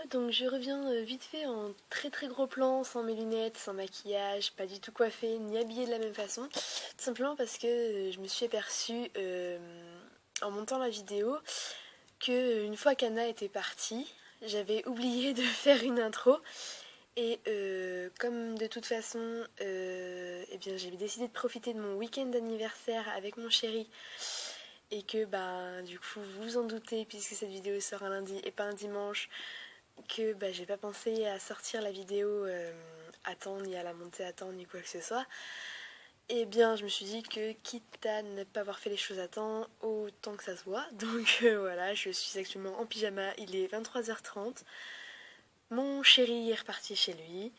donc je reviens vite fait en très très gros plan, sans mes lunettes, sans maquillage, pas du tout coiffée, ni habillée de la même façon. Tout simplement parce que je me suis aperçue en montant la vidéo que une fois qu'Anna était partie, j'avais oublié de faire une intro. Et comme de toute façon, eh bien, j'avais décidé de profiter de mon week-end d'anniversaire avec mon chéri. Et que bah du coup vous vous en doutez puisque cette vidéo sort un lundi et pas un dimanche, que bah j'ai pas pensé à sortir la vidéo à temps, ni à la monter à temps, ni quoi que ce soit. Et bien je me suis dit que quitte à ne pas avoir fait les choses à temps, autant que ça se voit. Donc voilà, je suis actuellement en pyjama, il est 23h30. Mon chéri est reparti chez lui.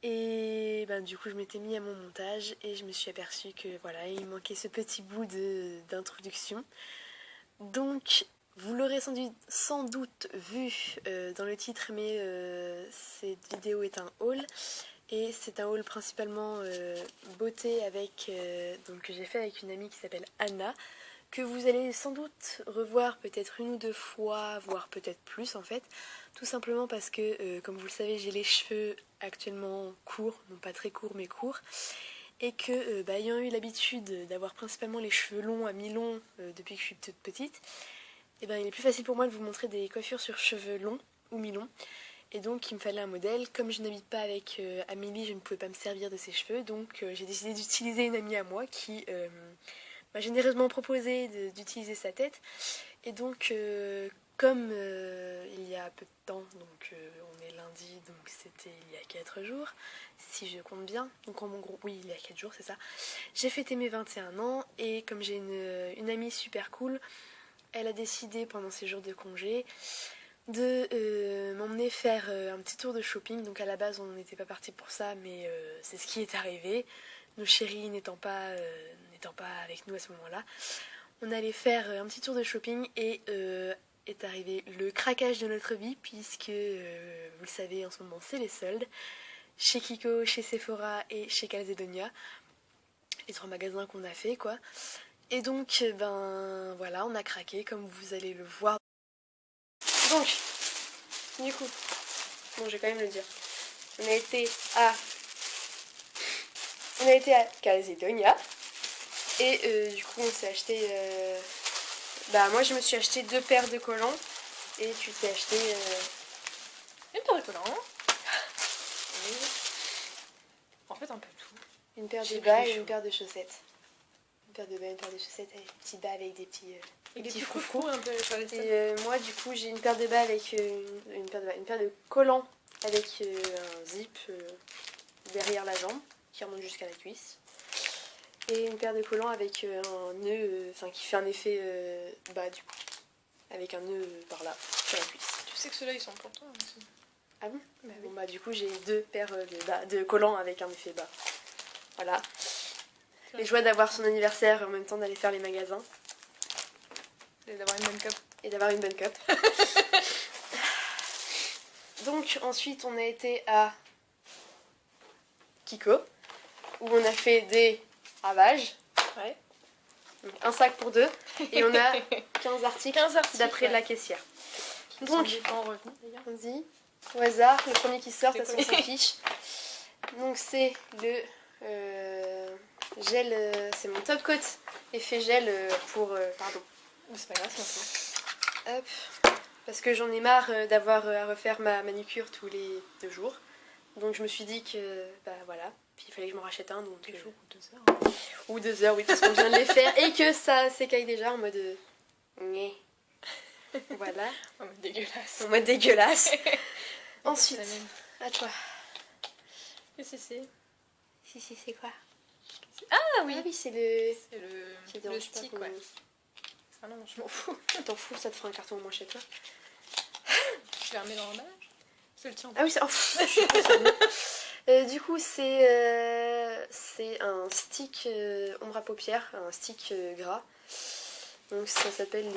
Et ben, du coup je m'étais mis à mon montage et je me suis aperçue que voilà, il manquait ce petit bout d'introduction. Donc vous l'aurez sans doute vu dans le titre, mais cette vidéo est un haul. Et c'est un haul principalement beauté avec, donc, que j'ai fait avec une amie qui s'appelle Anna, que vous allez sans doute revoir peut-être une ou deux fois, voire peut-être plus en fait, tout simplement parce que, comme vous le savez, j'ai les cheveux actuellement courts, non pas très courts mais courts, et que, ayant eu l'habitude d'avoir principalement les cheveux longs à mi-long depuis que je suis toute petite, et ben, il est plus facile pour moi de vous montrer des coiffures sur cheveux longs ou mi-longs, et donc il me fallait un modèle. Comme je n'habite pas avec Amélie, je ne pouvais pas me servir de ses cheveux, donc j'ai décidé d'utiliser une amie à moi qui m'a généreusement proposé d'utiliser sa tête. Et donc, comme il y a peu de temps, donc on est lundi, donc c'était il y a 4 jours, si je compte bien, donc en mon gros, oui, il y a 4 jours, c'est ça, j'ai fêté mes 21 ans, et comme j'ai une amie super cool, elle a décidé pendant ses jours de congé de m'emmener faire un petit tour de shopping. Donc à la base on n'était pas parti pour ça, mais c'est ce qui est arrivé, nos chéris n'étant pas avec nous à ce moment-là. On allait faire un petit tour de shopping et est arrivé le craquage de notre vie, puisque vous le savez, en ce moment c'est les soldes chez Kiko, chez Sephora et chez Calzedonia, les 3 magasins qu'on a fait quoi. Et donc ben voilà, on a craqué comme vous allez le voir. Donc du coup, bon, je vais quand même le dire, on a été à Calzedonia. Et du coup on s'est acheté, moi je me suis acheté 2 paires de collants. Et tu t'es acheté une paire de collants. Et en fait un peu tout. Une paire de bas et une paire de chaussettes. Une paire de bas et une paire de chaussettes avec des petits bas avec des petits froufrous un peu sur les stades. Et moi du coup j'ai une paire de bas avec une paire de collants avec un zip derrière la jambe qui remonte jusqu'à la cuisse. Et une paire de collants avec un nœud, qui fait un effet bas du coup. Avec un nœud par là, sur la cuisse. Tu sais que ceux-là ils sont pour toi aussi. Ah bon? Bah oui. Bon du coup j'ai 2 paires de collants avec un effet bas. Voilà. Les joies d'avoir son anniversaire et en même temps d'aller faire les magasins. Et d'avoir une bonne cup. Et d'avoir une bonne cup. Donc ensuite on a été à Kiko, où on a fait des ravages. Ouais. Donc, un sac pour 2. Et on a 15 articles, d'après ouais. La caissière. Donc, on dit au hasard, le premier qui sort, ça s'affiche. Donc c'est le gel, c'est mon top coat effet gel pour... pardon. C'est pas grave, c'est un peu. Hop. Parce que j'en ai marre d'avoir à refaire ma manucure tous les 2 jours. Donc je me suis dit que, voilà, puis il fallait que je m'en rachète un. Donc, 2 jours ou 2 heures. Ou 2 heures, oui, parce qu'on vient de les faire et que ça s'écaille déjà en mode... Né. Voilà. En mode dégueulasse. En mode dégueulasse. Ensuite, à toi. Qu'est-ce que c'est? Si, c'est quoi? Ah oui. Ah oui, c'est le... C'est le stick, ouais. Ah non, je m'en fous. T'en fous, ça te fera un carton au moins chez toi. Je vais remettre dans l'emballage. C'est le tien. Ah oui, c'est... du coup, c'est un stick ombre à paupières, un stick gras. Donc ça s'appelle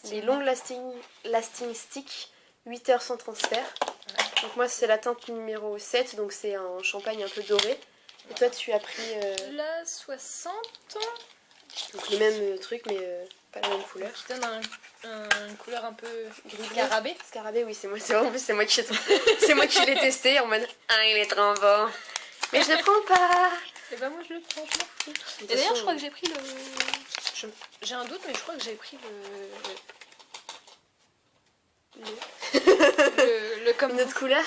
les long lasting stick, 8 heures sans transfert. Ouais. Donc moi c'est la teinte numéro 7, donc c'est un champagne un peu doré. Et toi tu as pris... La 60 Donc le même truc, mais pas la même couleur. Qui donne une couleur un peu Gris scarabée. Scarabée, oui, c'est moi. En plus, c'est moi qui l'ai testé en mode ah, il est trop bon. Mais je le prends pas. Et bah, moi je le prends, je m'en fous. De Et toute d'ailleurs, façon, je crois que j'ai pris le. J'ai un doute, mais je crois que j'ai pris le comme. une autre couleur.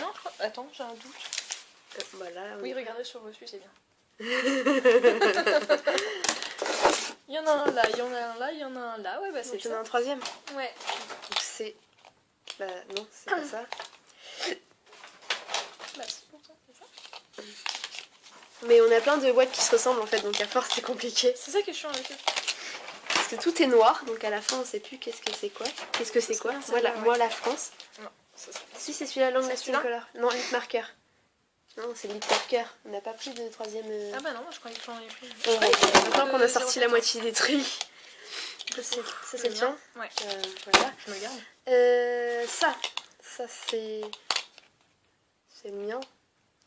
Non, je crois. Attends, j'ai un doute. Voilà. Oui, regardez sur le reçu, c'est bien. Il y en a un là, il y en a un là, il y en a un là. Ouais, bah c'est Donc, il y en a ça. un troisième. Ouais. Donc c'est. Bah non, c'est pas ça. Bah, c'est pour ça, c'est ça. Mais on a plein de boîtes qui se ressemblent en fait, donc à force c'est compliqué. C'est ça qui est chiant avec eux. Parce que tout est noir, donc à la fin on sait plus qu'est-ce que c'est quoi. Qu'est-ce que c'est quoi? Moi la France. Non, c'est ça. Si c'est celui-là, Long C'est Lasting celui-là Color. Non, Lip Marker. Non, c'est Lip Marker. On n'a pas pris de troisième. Ah bah non, moi je croyais que j'en avais pris. Bon, maintenant qu'on a sorti la 0,14. moitié des trucs. Ça c'est le tien. Ouais. Voilà. Je me garde. Ça c'est le mien.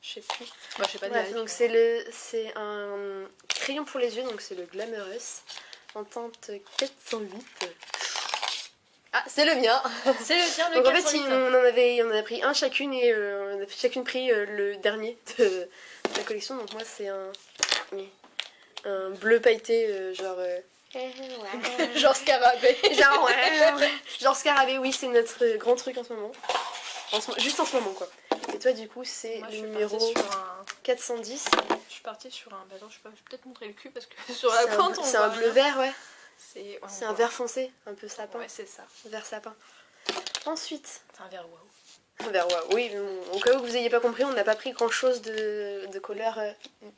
Je sais plus. Bah, je sais pas Bref, dire. donc c'est un crayon pour les yeux, donc c'est le Glamorous en teinte 408. Ah, c'est le mien. C'est le tien, le Donc en fait, 408. on en a pris un chacune et on a chacune pris le dernier de la collection. Donc moi c'est un bleu pailleté genre Genre scarabée. genre scarabée. Oui, c'est notre grand truc en ce moment. Juste en ce moment quoi. Et toi du coup c'est Moi, le je suis numéro partie sur un. 410. Je suis partie sur un. Bah, attends, je peux peut-être montrer le cul parce que sur la pointe, on C'est voit un bleu rien. vert, ouais. C'est C'est un vert foncé, un peu sapin. Ouais, c'est ça. Vert sapin. Ensuite, C'est un vert waouh. un vert waouh. Oui, au cas où vous n'ayez pas compris, on n'a pas pris grand chose de couleur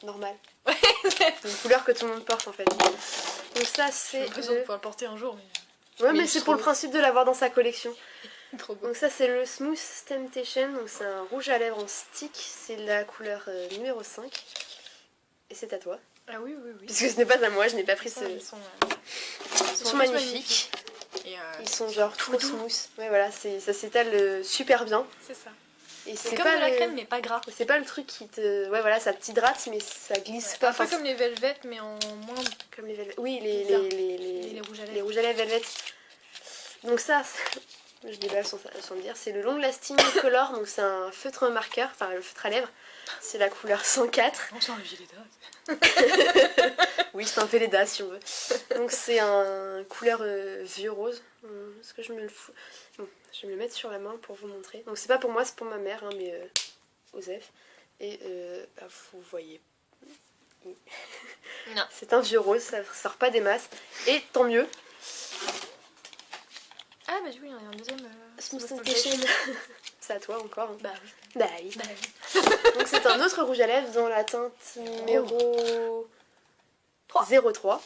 normale. De couleur que tout le monde porte en fait. Donc ça J'ai c'est l'impression de le... pouvoir le porter un jour, mais. Ouais, Mais mais il c'est est pour le trop- principe de l'avoir dans sa collection. Trop beau. Donc ça c'est le Smooth Temptation, donc c'est un rouge à lèvres en stick, c'est la couleur numéro 5. Et c'est à toi. Ah oui, oui, oui. Puisque ce n'est pas à moi, je n'ai pas pris Ça, ce... ils sont Ils sont magnifiques. Et Ils sont genre trop tout doux. smooth. Ouais voilà, ça s'étale super bien. c'est ça. Et C'est c'est comme pas de la le... crème, mais pas gras. C'est pas le truc qui te... Ouais voilà, ça t'hydrate mais ça glisse Ouais, pas. un peu Enfin, comme les velvets, mais en moins. comme les Oui, les Bizarre. les rouges à les lèvres. rouges à lèvres velvet. Donc ça, je déballe sans le dire, c'est le Long Lasting Color, donc c'est un feutre marqueur, enfin le feutre à lèvres. C'est la couleur 104. On sent le gilet d'as. Oui, c'est un Velleda si on veut. Donc c'est un couleur vieux rose. Est-ce que je me le fous? Bon, je vais me le mettre sur la main pour vous montrer. Donc c'est pas pour moi, c'est pour ma mère, hein, mais Osef. Et bah, vous voyez. Non. C'est un vieux rose, ça sort pas des masses. Et tant mieux. Ah, bah oui, il y en a un deuxième. Smooth Temptation. C'est à toi encore. Hein. Bah oui. Bah oui. Bah oui. Donc c'est un autre rouge à lèvres dans la teinte numéro 3. 03,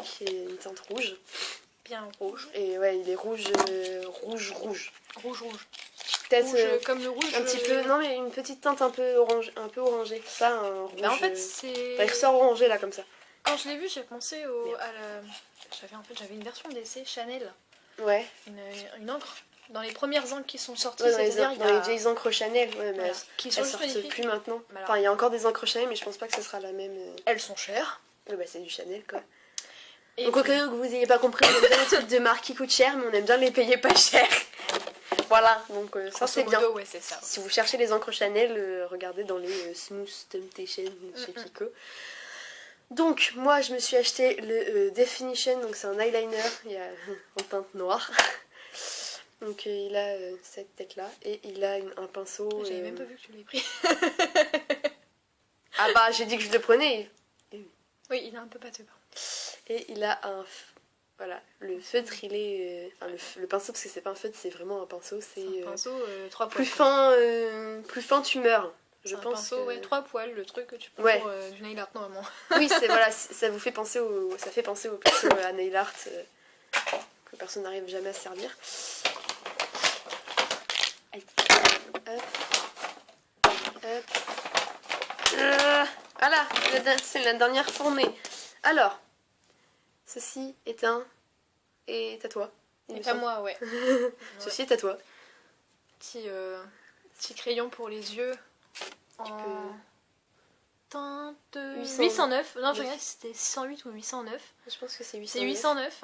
qui est une teinte rouge. Bien rouge. Et ouais, il est rouge, rouge. Rouge. Peut-être Rouge, comme le rouge. un petit peu, non mais une petite teinte un peu orange, pas un rouge. Bah en fait, c'est. Il ressort orangé là comme ça. Quand je l'ai vu, j'ai pensé Merde. à la. J'avais une version d'essai Chanel, Ouais. une encre. Dans les premières encres qui sont sorties, Ouais, dans les, c'est-à-dire il y dans les a. vieilles encres Chanel, ouais, mais Voilà. Qui sont elles juste sortent magnifiques. plus maintenant. Mais alors- Enfin, il y a encore des encres Chanel, mais je pense pas que ce sera la même. Elles sont chères. Ouais, bah c'est du Chanel quoi. Et Donc au puis- cas où vous n'ayez pas compris, on aime bien les trucs de marque qui coûtent cher, mais on aime bien les payer pas cher. Voilà, donc ça grosso c'est bien. modo, ouais, c'est ça. Si vous cherchez les encres Chanel, regardez dans les Smooth Temptation chez Kiko. Donc moi je me suis acheté le Definition, donc c'est un eyeliner en teinte noire. Donc il a cette tête là et il a un pinceau. J'avais même pas vu que tu l'avais pris. Ah bah j'ai dit que je le prenais. Oui, il est un peu pâteux. Et il a voilà, le feutre il est... enfin, le pinceau, parce que c'est pas un feutre, c'est vraiment un pinceau, c'est... C'est un pinceau 3 plus poils. fin, plus fin tu meurs. Je C'est un pense pinceau, que... ouais, 3 poils, le truc que tu prends Ouais. pour du nail art normalement. Oui, c'est voilà, ça vous fait penser ça fait penser au pinceau à nail art que personne n'arrive jamais à se servir. Aïe. Hop. Hop. Voilà, c'est la dernière fournée. Alors, ceci est à toi. il me Et pas semble. moi, ouais. Ceci est à toi. Petit crayon pour les yeux. En... 809. Non, je regarde si c'était 608 ou 809. Je pense que c'est 809. C'est 809.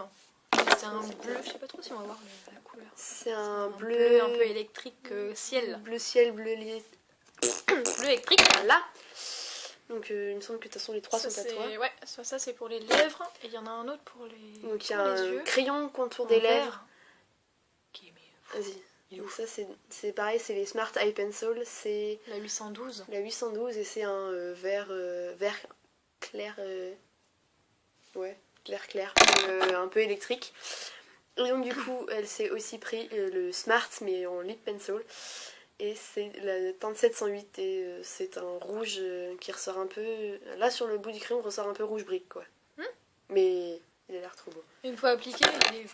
C'est un bleu, je sais pas trop si on va voir la couleur. C'est un bleu... bleu un peu électrique ciel. Bleu ciel, bleu Bleu électrique. Voilà. Donc il me semble que de toute façon les trois sont à toi. Ouais, ça c'est pour les lèvres et il y en a un autre pour les Donc il y a un yeux. crayon contour des lèvres. Vas-y. Donc ça c'est pareil, c'est les Smart Eye Pencil, c'est la 812. La 812 et c'est un vert clair, clair, un peu électrique. Et donc du coup elle s'est aussi pris le Smart mais en lip pencil. Et c'est la teinte 708 et c'est un rouge qui ressort un peu... Là sur le bout du crayon ressort un peu rouge brique quoi. Mais il a l'air trop beau. Une fois appliqué, il est...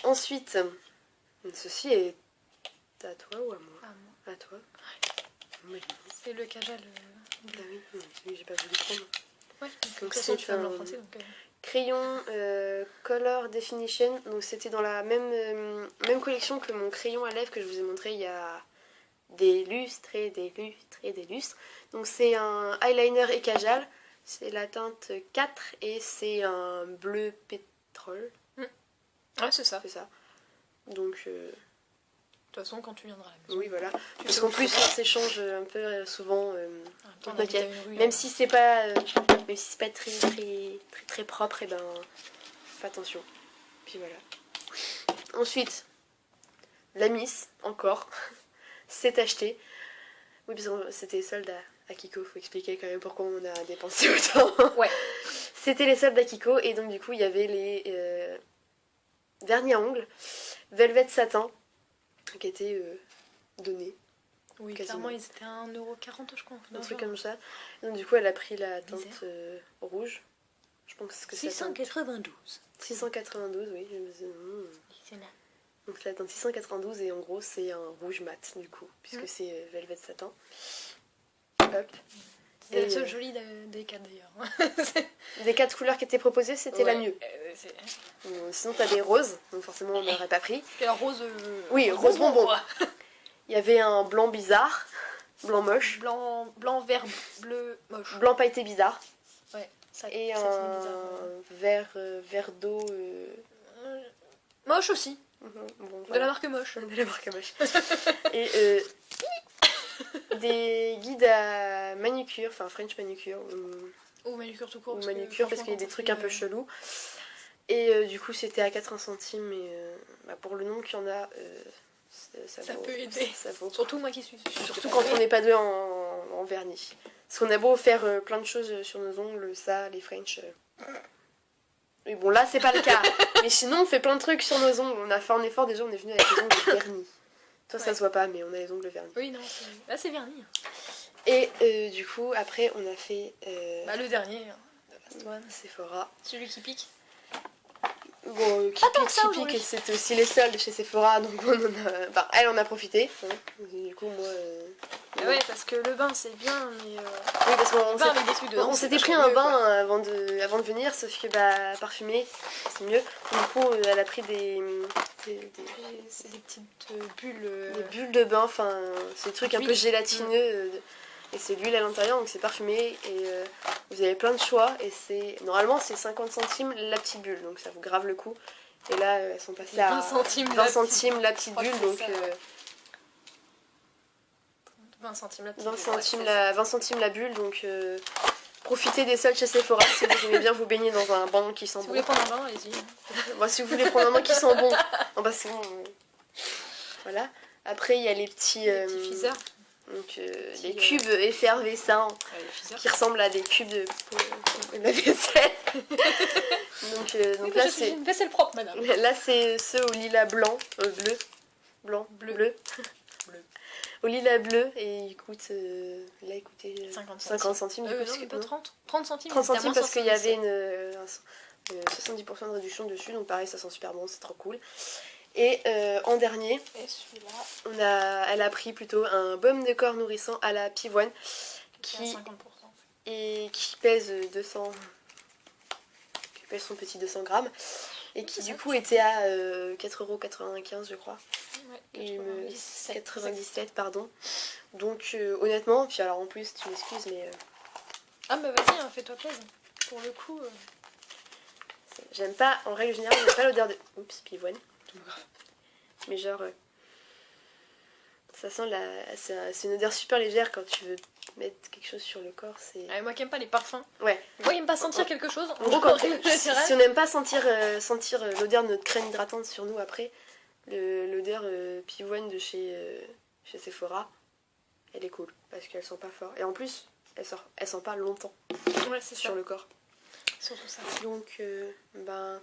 Ensuite, ceci est à toi ou à moi? À moi. À toi. Ouais. C'est le Kajal. Ah oui, j'ai pas voulu prendre. Ouais, donc c'est un français. Donc, crayon Color Definition. Donc c'était dans la même collection que mon crayon à lèvres que je vous ai montré il y a des lustres et des lustres et des lustres. Donc c'est un eyeliner et Kajal. C'est la teinte 4 et c'est un bleu pétrole. Ouais, c'est ça. C'est ça. Donc... De toute façon, quand tu viendras à la maison. Oui, voilà. Parce qu'en plus, on s'échange un peu souvent. Même si c'est pas, très propre, et ben, fais attention. Puis voilà. Ensuite, la Miss, encore, s'est achetée. Oui, parce que c'était solde à Kiko. Faut expliquer quand même pourquoi on a dépensé autant. Ouais. C'était les soldes à Kiko et donc du coup, il y avait les vernis à ongles Velvet Satin qui étaient donnés. Oui, quasiment. clairement, ils étaient à 1,40 € je crois. Un truc comme ça. Donc du coup, elle a pris la teinte rouge. Je pense que c'est 692. 692, oui. Donc la teinte 692 et en gros, c'est un rouge mat du coup, puisque c'est Velvet Satin. Hop. C'est la seule jolie des quatre d'ailleurs. Des 4 couleurs qui étaient proposées, c'était la mieux. Sinon, t'as des roses, donc forcément, on n'aurait pas pris. Et un rose. Oui, rose bonbon. Il y avait un blanc bizarre, blanc moche. Blanc, vert, bleu, moche. Blanc pailleté bizarre. Ouais, ça, et ça un vert d'eau. Moche aussi. Bon, de voilà. la marque moche. De la marque moche. Et des guides à manucure, enfin French manucure. Ou manucure tout court. Ou manucure parce qu'il y a des trucs un peu chelous. Et du coup, c'était à 80 centimes. Et pour le nombre qu'il y en a, ça peut aider. Ça vaut. Surtout moi qui suis. Surtout quand on n'est pas deux en vernis. Parce qu'on a beau faire plein de choses sur nos ongles, ça, les French. Mais bon, là, c'est pas le cas. Mais sinon, on fait plein de trucs sur nos ongles. On a fait un effort, déjà, on est venu avec les ongles vernis. Toi, ça se voit pas, mais on a les ongles vernis. Oui, non, là, c'est vernis. Et du coup, après, on a fait... le dernier, de Last One. Sephora. Celui qui pique. Bon, qui pique, c'était aussi les soldes chez Sephora, donc on en a... Enfin, elle en a profité. Hein. Du coup, moi... Ouais, parce que le bain, c'est bien, mais... Oui, parce qu'on s'était pris un bain avant de venir, sauf que, parfumé, c'est mieux. Du coup, elle a pris c'est des petites bulles... Des bulles de bain, enfin, c'est des trucs un peu gélatineux... Et c'est l'huile à l'intérieur, donc c'est parfumé. Et vous avez plein de choix. Et normalement, c'est 50 centimes la petite bulle. Donc ça vous grave le coup. Et là, elles sont passées à 20 centimes la petite bulle. Donc 20 centimes la petite 20 centimes la bulle. Donc profitez des soldes chez Sephora si vous aimez bien vous baigner dans un bain qui sent bon. Si vous voulez prendre un bain, allez-y. Si vous voulez prendre un bain qui sent bon. Non, parce que voilà. Après, il y a les petits fizzers. Donc les cubes effervescents qui ressemblent à des cubes de la vaisselle. donc là c'est une vaisselle propre, madame. Là c'est ceux au lilas blanc, bleu. Au lilas bleu et il coûte là il coûtait 50 centimes du coup, non, pas 30 centimes. 30 centimes parce qu'il y avait une 70% de réduction dessus, donc pareil ça sent super bon, c'est trop cool. Et en dernier, elle a pris plutôt un baume de corps nourrissant à la pivoine qui pèse 200, qui pèse son petit 200 grammes et qui du coup était à 4,95 € je crois. Ouais, 97 pardon. Donc honnêtement, puis alors en plus tu m'excuses mais Ah bah vas-y, hein, fais-toi plaisir. Pour le coup... J'aime pas, en règle générale, j'aime pas l'odeur de... Oups, pivoine. Mais genre... ça sent la... C'est une odeur super légère quand tu veux mettre quelque chose sur le corps, c'est... Ah, moi qui aime pas les parfums. Ouais. Moi qui aime pas sentir quelque chose. En gros, si on n'aime pas sentir l'odeur de notre crème hydratante sur nous après, l'odeur pivoine de chez Sephora, elle est cool, parce qu'elle sent pas fort. Et en plus, elle sent pas longtemps Ouais, c'est sur le corps. Surtout ça. Donc, ben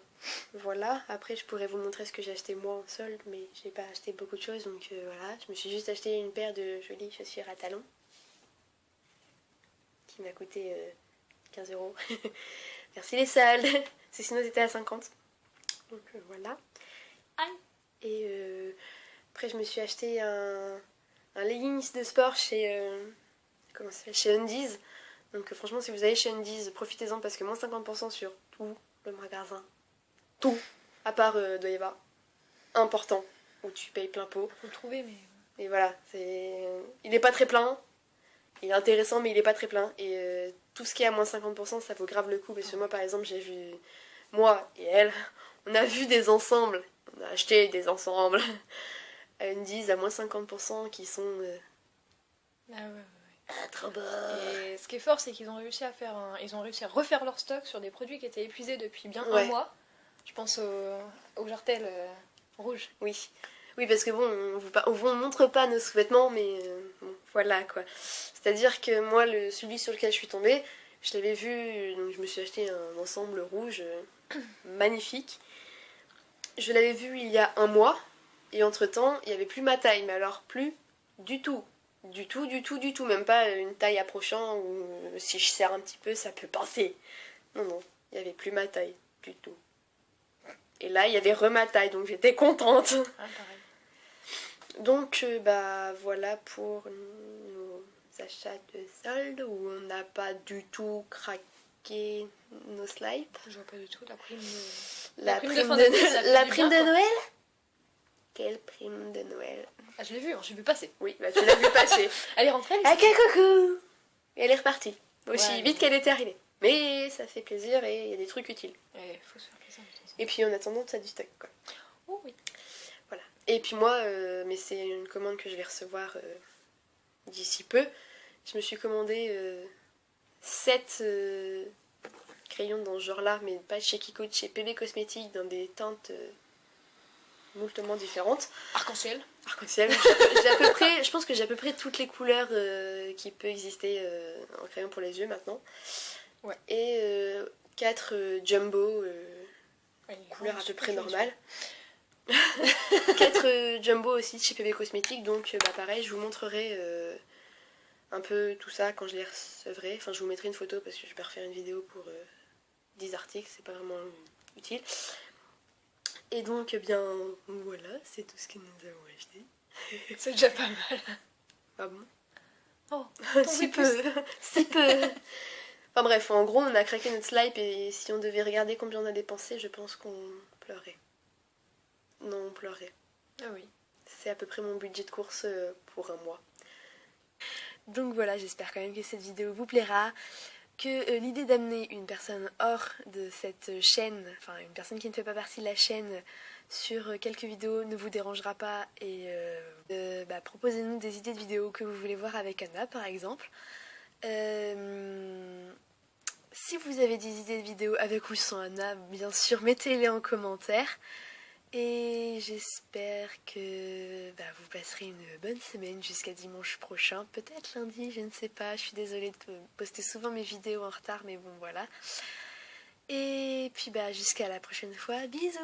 voilà. Après, je pourrais vous montrer ce que j'ai acheté moi en solde, mais j'ai pas acheté beaucoup de choses. Donc voilà, je me suis juste acheté une paire de jolies chaussures à talons qui m'a coûté 15 €. Merci les soldes. Sinon, c'était à 50. Donc voilà. Aïe. Et après, je me suis acheté un leggings de sport chez comment ça s'appelle, chez Undies. Donc franchement, si vous allez chez Undies, profitez-en parce que moins 50% sur tout le magasin. Tout. À part, doit y avoir important, où tu payes plein pot. Faut le trouver, mais... Et voilà, il est pas très plein. Il est intéressant, mais il est pas très plein. Et tout ce qui est à moins 50%, ça vaut grave le coup. Parce que moi, par exemple, j'ai vu... Moi et elle, on a vu des ensembles. On a acheté des ensembles à Undies à moins 50% qui sont... Ah ouais. trop beau. Et ce qui est fort, c'est qu'ils ont réussi à refaire leur stock sur des produits qui étaient épuisés depuis bien Ouais. un mois. Je pense au jartel rouge. Oui. Oui, parce que bon, on vous montre pas nos sous-vêtements, mais bon, voilà quoi. C'est-à-dire que moi, celui sur lequel je suis tombée, je l'avais vu, donc je me suis acheté un ensemble rouge magnifique. Je l'avais vu il y a un mois, et entre-temps, il n'y avait plus ma taille, mais alors plus du tout. Du tout, même pas une taille approchant où si je serre un petit peu, ça peut passer. Non, il n'y avait plus ma taille, du tout. Et là, il y avait ma taille, donc j'étais contente. Ah, pareil. Donc, bah voilà pour nos achats de solde où on n'a pas du tout craqué nos slides. Je vois pas du tout la prime de... La prime fin d'année, ça fait la du prime bien, de quoi. Noël. Quelle prime de Noël? Ah, je l'ai vu, j'ai vu passer. Oui, bah tu l'as vu passer. Elle est rentrée, Ah, quel coucou! Et elle est repartie. Aussi Ouais, vite qu'elle était arrivée. Mais ça fait plaisir et il y a des trucs utiles. Faut se faire plaisir de temps en temps. Et puis en attendant, ça a du stock quoi. Oh oui. Voilà. Et puis moi, mais c'est une commande que je vais recevoir d'ici peu. Je me suis commandé 7 crayons dans ce genre-là, mais pas chez Kiko, chez PB Cosmétiques, dans des teintes moultement différentes. Arc-en-ciel. Arc-en-ciel. J'ai à peu près, je pense que j'ai à peu près toutes les couleurs qui peuvent exister en crayon pour les yeux maintenant. Ouais. Et 4 jumbo, Ouais, couleurs à peu près super normales. 4 jumbo aussi de chez PB Cosmétiques, donc bah, pareil, je vous montrerai un peu tout ça quand je les recevrai. Enfin, je vous mettrai une photo parce que je vais pas refaire une vidéo pour 10 articles, c'est pas vraiment utile. Et donc, eh bien, voilà, c'est tout ce que nous avons acheté. C'est déjà pas mal. Ah bon? Oh, Si peu, si peu. Enfin bref, en gros, on a craqué notre slide et si on devait regarder combien on a dépensé, je pense qu'on pleurait. Non, on pleurait. Ah oui. C'est à peu près mon budget de course pour un mois. Donc voilà, j'espère quand même que cette vidéo vous plaira, que l'idée d'amener une personne hors de cette chaîne, enfin une personne qui ne fait pas partie de la chaîne, sur quelques vidéos ne vous dérangera pas et proposez-nous des idées de vidéos que vous voulez voir avec Anna par exemple. Si vous avez des idées de vidéos avec ou sans Anna, bien sûr mettez-les en commentaire. Et j'espère que vous passerez une bonne semaine jusqu'à dimanche prochain. Peut-être lundi, je ne sais pas. Je suis désolée de poster souvent mes vidéos en retard, mais bon voilà. Et puis jusqu'à la prochaine fois. Bisous!